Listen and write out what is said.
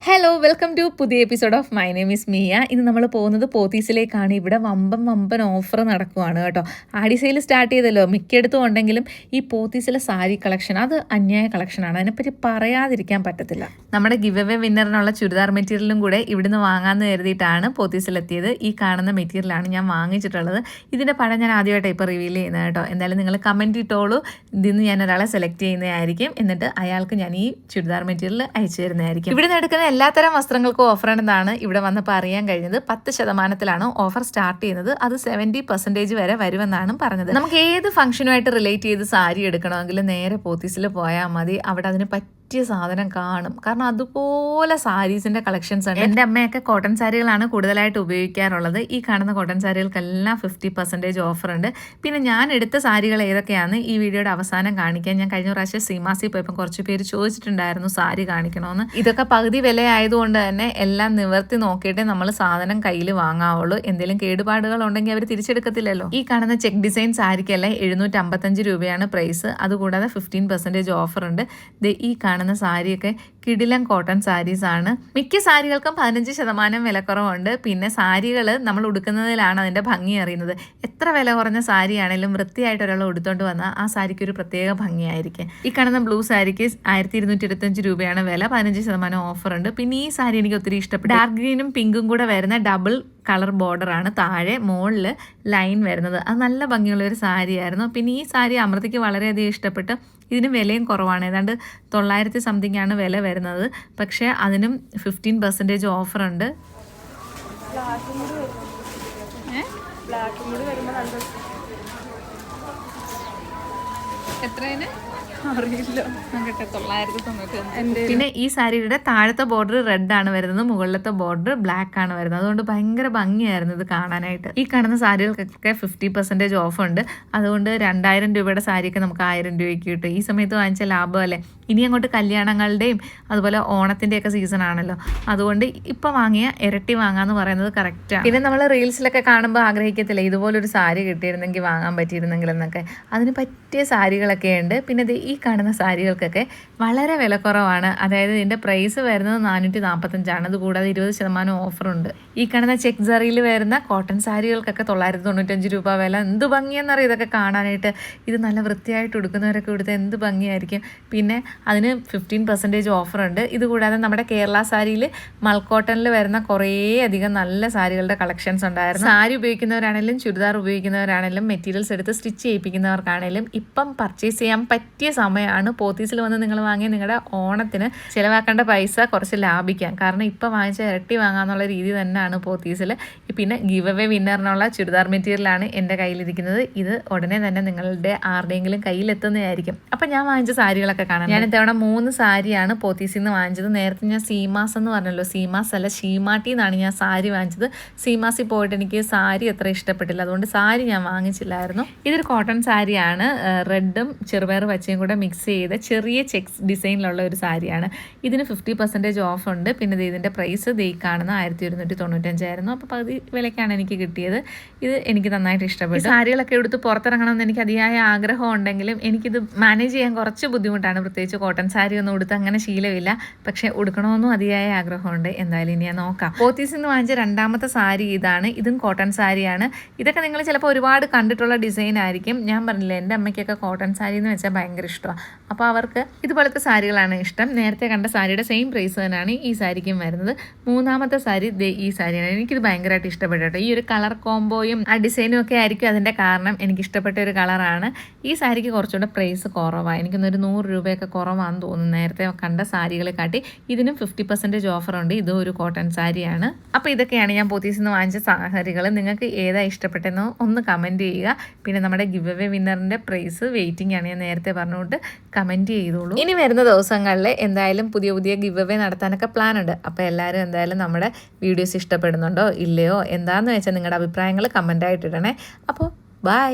Hello welcome to പുതിയ episode of my name is Mia. ഇന്ന് നമ്മൾ പോകുന്നത് പോത്തീസിലേക്കാണ്. ഇവിടെ വമ്പൻ ഓഫർ നടക്കുവാണ് കേട്ടോ. ആടി സെയിൽ സ്റ്റാർട്ട് ചെയ്തല്ലോ. മിക്കയിടത്തും ഉണ്ടെങ്കിലും ഈ പോത്തീസിലെ സാരി കളക്ഷൻ അത് അന്യായ കളക്ഷനാണ്. അതിനെപ്പറ്റി പറയാതിരിക്കാൻ പറ്റത്തില്ല. നമ്മുടെ ഗിവ് അവേ വിന്നറിനുള്ള ചുരിദാർ മെറ്റീരിയലും കൂടെ ഇവിടുന്ന് വാങ്ങാമെന്ന് കരുതിയിട്ടാണ് പോത്തീസിലെത്തിയത്. ഈ കാണുന്ന മെറ്റീരിയലാണ് ഞാൻ വാങ്ങിച്ചിട്ടുള്ളത്. ഇതിൻ്റെ പടം ഞാൻ ആദ്യമായിട്ട് ഇപ്പോൾ റിവീൽ ചെയ്യുന്നത് കേട്ടോ. എന്തായാലും നിങ്ങൾ കമൻറ്റ് ഇട്ടോളൂ. ഇതിന്ന് ഞാൻ ഒരാളെ സെലക്ട് ചെയ്യുന്നതായിരിക്കും. എന്നിട്ട് അയാൾക്ക് ഞാൻ ഈ ചുരിദാർ മെറ്റീരിയൽ അയച്ചു തരുന്നതായിരിക്കും. ഇവിടെ നിന്ന് എടുക്കുന്ന എല്ലാത്തരം വസ്ത്രങ്ങൾക്കും ഓഫർ ഉണ്ടെന്നാണ് ഇവിടെ വന്നപ്പോൾ അറിയാൻ കഴിഞ്ഞത്. 10% ഓഫർ സ്റ്റാർട്ട് ചെയ്യുന്നത്. അത് 70% വരെ വരുമെന്നാണ് പറഞ്ഞത്. നമുക്ക് ഏത് ഫംഗ്ഷനുമായിട്ട് റിലേറ്റ് ചെയ്ത് സാരി എടുക്കണമെങ്കിൽ നേരെ പോത്തീസിൽ പോയാൽ മതി. അവിടെ അതിന് പറ്റിയ സാധനം കാണും. കാരണം അതുപോലെ സാരീസിന്റെ കളക്ഷൻസ് ഉണ്ട്. എൻ്റെ അമ്മയൊക്കെ കോട്ടൺ സാരികളാണ് കൂടുതലായിട്ട് ഉപയോഗിക്കാറുള്ളത്. ഈ കാണുന്ന കോട്ടൺ സാരികൾക്കെല്ലാം 50% ഓഫർ ഉണ്ട്. പിന്നെ ഞാൻ എടുത്ത സാരികൾ ഏതൊക്കെയാണെന്ന് ഈ വീഡിയോയുടെ അവസാനം കാണിക്കാൻ. ഞാൻ കഴിഞ്ഞ പ്രാവശ്യം സീമാസി പോയപ്പോൾ കുറച്ച് പേര് ചോദിച്ചിട്ടുണ്ടായിരുന്നു സാരി കാണിക്കണമെന്ന്. ഇതൊക്കെ പകുതി വില ആയതുകൊണ്ട് തന്നെ എല്ലാം നിവർത്തി നോക്കിയിട്ടേ നമ്മൾ സാധനം കയ്യിൽ വാങ്ങാവുള്ളൂ. എന്തെങ്കിലും കേടുപാടുകൾ ഉണ്ടെങ്കിൽ അവർ തിരിച്ചെടുക്കത്തില്ലല്ലോ. ഈ കാണുന്ന ചെക്ക് ഡിസൈൻ സാരിക്കെല്ലാം 755 രൂപയാണ് പ്രൈസ്. അതുകൂടാതെ 15% ഓഫർ ഉണ്ട്. ഈ കാണുന്ന സാരിയൊക്കെ കിടിലൻ കോട്ടൺ സാരീസ് ആണ്. മിക്ക സാരികൾക്കും 15% വിലക്കുറവുണ്ട്. പിന്നെ സാരികൾ നമ്മൾ ഉടുക്കുന്നതിലാണ് അതിന്റെ ഭംഗി അറിയുന്നത്. എത്ര വില കുറഞ്ഞ സാരിയാണെങ്കിലും വൃത്തിയായിട്ട് ഒരാൾ ഉടുത്തോണ്ട് വന്നാൽ ആ സാരിക്ക് ഒരു പ്രത്യേക ഭംഗിയായിരിക്കും. ഈ കാണുന്ന ബ്ലൂ സാരിക്ക് 1225 രൂപയാണ് വില. 15% ഓഫർ ഉണ്ട്. പിന്നെ ഈ സാരി എനിക്ക് ഒത്തിരി ഇഷ്ടപ്പെട്ടു. ഡാർക്ക് ഗ്രീനും പിങ്കും കൂടെ വരുന്ന ഡബിൾ കളർ ബോർഡർ ആണ്. താഴെ മുകളിൽ ലൈൻ വരുന്നത്. അത് നല്ല ഭംഗിയുള്ള ഒരു സാരിയായിരുന്നു. പിന്നെ ഈ സാരി അമൃതയ്ക്ക് വളരെയധികം ഇഷ്ടപ്പെട്ട്. ഇതിന് വിലയും കുറവാണ്. ഏതാണ്ട് 900 സംതിങ് ആണ് വില വരുന്നത്. പക്ഷേ അതിനും 15% ഓഫർ ഉണ്ട്. എത്രയാണ് അറിയില്ല. പിന്നെ ഈ സാരിയുടെ താഴത്തെ ബോർഡർ റെഡ് ആണ് വരുന്നത്, മുകളിലത്തെ ബോർഡർ ബ്ലാക്ക് ആണ് വരുന്നത്. അതുകൊണ്ട് ഭയങ്കര ഭംഗിയായിരുന്നു ഇത് കാണാനായിട്ട്. ഈ കാണുന്ന സാരികൾക്കൊക്കെ 50% ഓഫ് ഉണ്ട്. അതുകൊണ്ട് 2000 രൂപയുടെ സാരിയൊക്കെ നമുക്ക് 1000 രൂപയ്ക്ക് കിട്ടും. ഈ സമയത്ത് വാങ്ങിച്ച ലാഭമല്ലേ. ഇനി അങ്ങോട്ട് കല്യാണങ്ങളുടെയും അതുപോലെ ഓണത്തിൻ്റെയൊക്കെ സീസൺ ആണല്ലോ. അതുകൊണ്ട് ഇപ്പം വാങ്ങിയ ഇരട്ടി വാങ്ങാന്ന് പറയുന്നത് കറക്റ്റാണ്. പിന്നെ നമ്മൾ റീൽസിലൊക്കെ കാണുമ്പോൾ ആഗ്രഹിക്കത്തില്ല ഇതുപോലൊരു സാരി കിട്ടിയിരുന്നെങ്കിൽ വാങ്ങാൻ പറ്റിയിരുന്നെങ്കിൽ എന്നൊക്കെ. അതിന് പറ്റിയ സാരികളൊക്കെ ഉണ്ട്. പിന്നെ ഈ കാണുന്ന സാരികൾക്കൊക്കെ വളരെ വിലക്കുറവാണ്. അതായത് ഇതിൻ്റെ പ്രൈസ് വരുന്നത് 445 അതുകൂടാതെ 20% ഓഫറുണ്ട്. ഈ കാണുന്ന ചെക്ക് ജറിയിൽ വരുന്ന കോട്ടൺ സാരികൾക്കൊക്കെ 995 രൂപ വില. എന്ത് ഭംഗിയെന്നറിയാം ഇതൊക്കെ കാണാനായിട്ട്. ഇത് നല്ല വൃത്തിയായിട്ട് ഉടുക്കുന്നവരൊക്കെ എടുത്ത് എന്ത് ഭംഗിയായിരിക്കും. പിന്നെ അതിന് 15% ഓഫറുണ്ട്. ഇതുകൂടാതെ നമ്മുടെ കേരള സാരിയിൽ മൽക്കോട്ടണിൽ വരുന്ന കുറേ അധികം നല്ല സാരികളുടെ കളക്ഷൻസ് ഉണ്ടായിരുന്നു. സാരി ഉപയോഗിക്കുന്നവരാണെങ്കിലും ചുരിദാർ ഉപയോഗിക്കുന്നവരാണെങ്കിലും മെറ്റീരിയൽസ് എടുത്ത് സ്റ്റിച്ച് ചെയ്യിപ്പിക്കുന്നവർക്കാണെങ്കിലും ഇപ്പം പർച്ചേസ് ചെയ്യാൻ പറ്റിയ സമയമാണ്. പോത്തീസിൽ വന്ന് നിങ്ങൾ വാങ്ങിയ നിങ്ങളുടെ ഓണത്തിന് ചിലവാക്കേണ്ട പൈസ കുറച്ച് ലാഭിക്കാം. കാരണം ഇപ്പം വാങ്ങിച്ച ഇരട്ടി വാങ്ങാന്നുള്ള രീതി തന്നെയാണ് പോത്തീസിൽ. പിന്നെ ഗിവ് അവേ വിന്നറിനുള്ള ചുരിദാർ മെറ്റീരിയലാണ് എൻ്റെ കയ്യിലിരിക്കുന്നത്. ഇത് ഉടനെ തന്നെ നിങ്ങളുടെ ആരുടെയെങ്കിലും കയ്യിലെത്തുന്നതായിരിക്കും. അപ്പം ഞാൻ വാങ്ങിച്ച സാരികളൊക്കെ കാണാൻ. ഞാൻ ഇത്തവണ 3 സാരിയാണ് പോത്തീസിൽ നിന്ന് വാങ്ങിച്ചത്. നേരത്തെ ഞാൻ സീമാസ് എന്ന് പറഞ്ഞല്ലോ, സീമാസ് അല്ല ഷീമാട്ടി എന്നാണ് ഞാൻ സാരി വാങ്ങിച്ചത്. സീമാസിൽ പോയിട്ട് എനിക്ക് സാരി അത്ര ഇഷ്ടപ്പെട്ടില്ല. അതുകൊണ്ട് സാരി ഞാൻ വാങ്ങിച്ചില്ലായിരുന്നു. ഇതൊരു കോട്ടൺ സാരിയാണ്. റെഡും ചെറുപയർ പച്ചയും കൂടെ മിക്സ് ചെയ്ത ചെറിയ ചെക്സ് ഡിസൈനിലുള്ള ഒരു സാരിയാണ്. ഇതിന് 50% ഓഫ് ഉണ്ട്. പിന്നെ ഇതിൻ്റെ പ്രൈസ് ഈ കാണുന്ന 1195 ആയിരുന്നു. അപ്പോൾ പകുതി വിലയ്ക്കാണ് എനിക്ക് കിട്ടിയത്. ഇത് എനിക്ക് നന്നായിട്ട് ഇഷ്ടപ്പെട്ടു. സാരികളൊക്കെ എടുത്ത് പുറത്തിറങ്ങണമെന്ന് എനിക്ക് അതിയായ ആഗ്രഹം ഉണ്ടെങ്കിലും എനിക്കിത് മാനേജ് ചെയ്യാൻ കുറച്ച് ബുദ്ധിമുട്ടാണ്. പ്രത്യേകിച്ച് കോട്ടൺ സാരി ഒന്നും ഉടുത്ത് അങ്ങനെ ശീലമില്ല. പക്ഷെ ഉടുക്കണമെന്നും അതിയായ ആഗ്രഹമുണ്ട്. എന്തായാലും ഇനി ഞാൻ നോക്കാം. പോത്തീസിൽ നിന്ന് വാങ്ങിച്ച രണ്ടാമത്തെ സാരി ഇതാണ്. ഇതും കോട്ടൺ സാരിയാണ്. ഇതൊക്കെ നിങ്ങൾ ചിലപ്പോൾ ഒരുപാട് കണ്ടിട്ടുള്ള ഡിസൈൻ ആയിരിക്കും. ഞാൻ പറഞ്ഞില്ലേ എൻ്റെ അമ്മയ്ക്കൊക്കെ കോട്ടൺ സാരി എന്ന് വെച്ചാൽ ഭയങ്കര ഇഷ്ടമാണ്. അപ്പോൾ അവർക്ക് ഇതുപോലത്തെ സാരികളാണ് ഇഷ്ടം. നേരത്തെ കണ്ട സാരിയുടെ സെയിം പ്രൈസ് തന്നെയാണ് ഈ സാരിക്കും വരുന്നത്. മൂന്നാമത്തെ സാരി ഈ സാരിയാണ്. എനിക്കിത് ഭയങ്കരമായിട്ട് ഇഷ്ടപ്പെട്ടു കേട്ടോ. ഈ ഒരു കളർ കോംബോയും ആ ഡിസൈനും ഒക്കെ ആയിരിക്കും അതിൻ്റെ കാരണം. എനിക്ക് ഇഷ്ടപ്പെട്ട ഒരു കളറാണ്. ഈ സാരിക്ക് കുറച്ചുകൂടെ പ്രൈസ് കുറവാണ്. എനിക്കൊന്നൊരു 100 രൂപയൊക്കെ കുറവാണെന്ന് തോന്നുന്നു നേരത്തെ കണ്ട സാരികളെ കാട്ടി. ഇതിനും 50% ഓഫറുണ്ട്. ഇതും ഒരു കോട്ടൺ സാരിയാണ്. അപ്പോൾ ഇതൊക്കെയാണ് ഞാൻ പോത്തീസിൽ നിന്ന് വാങ്ങിച്ച സാരികൾ. നിങ്ങൾക്ക് ഏതാ ഇഷ്ടപ്പെട്ടെന്നോ ഒന്ന് കമൻറ്റ് ചെയ്യുക. പിന്നെ നമ്മുടെ ഗിവ് അവേ വിന്നറിൻ്റെ പ്രൈസ് വെയിറ്റിംഗ് ആണ്. ഞാൻ നേരത്തെ പറഞ്ഞുകൊണ്ട് കമൻറ്റ് ചെയ്തോളൂ. ഇനി വരുന്ന ദിവസങ്ങളിൽ എന്തായാലും പുതിയ ഗിവ് അവേ നടത്താനൊക്കെ പ്ലാൻ ഉണ്ട്. അപ്പോൾ എല്ലാവരും എന്തായാലും നമ്മുടെ വീഡിയോസ് ഇഷ്ടപ്പെടുന്നുണ്ടോ ഇല്ലയോ എന്താണെന്ന് വെച്ചാൽ നിങ്ങളുടെ അഭിപ്രായങ്ങൾ കമൻ്റായിട്ടിടണേ. അപ്പോൾ ബൈ.